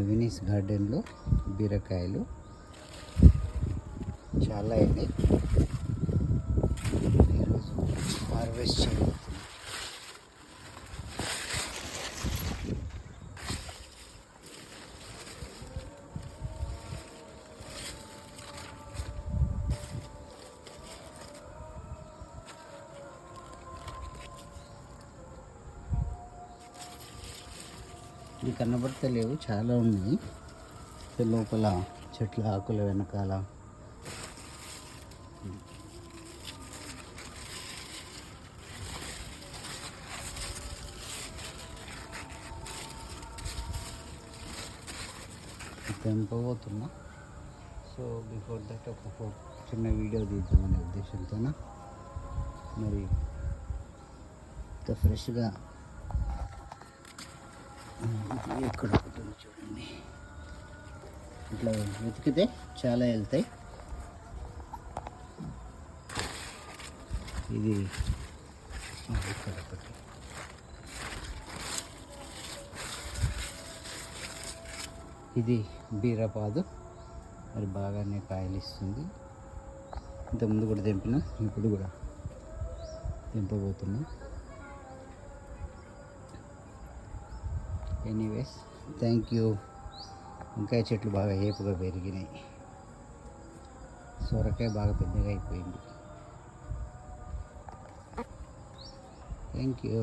వినీస్ గార్డెన్లో బీరకాయలు చాలా అయినాయి. ఈరోజు హార్వెస్ట్ చేయబోతున్నాం. ఇవి కనబడతలేవు, చాలా ఉన్నాయి లోపల చెట్ల ఆకుల వెనకాల. తెంపబోతున్నా. సో బిఫోర్ దట్ ఒక చిన్న వీడియో తీద్దామనే ఉద్దేశంతో మరి ఇంత ఫ్రెష్గా ఎక్కడ ఉంటుంది చూడండి. ఇట్లా వెతికితే చాలా వెళ్తాయి. ఇది ఇక్కడ ఒకటి. ఇది బీరపాదు, మరి బాగానే కాయలు ఇస్తుంది. ఇంతకుముందు కూడా తెంపిన, ఇప్పుడు కూడా తెంపబోతున్నా. Anyways, thank you. వంకాయ చెట్లు బాగా ఏపుగా పెరిగినాయి. సొరకాయ బాగా పెద్దగా అయిపోయింది. Thank you.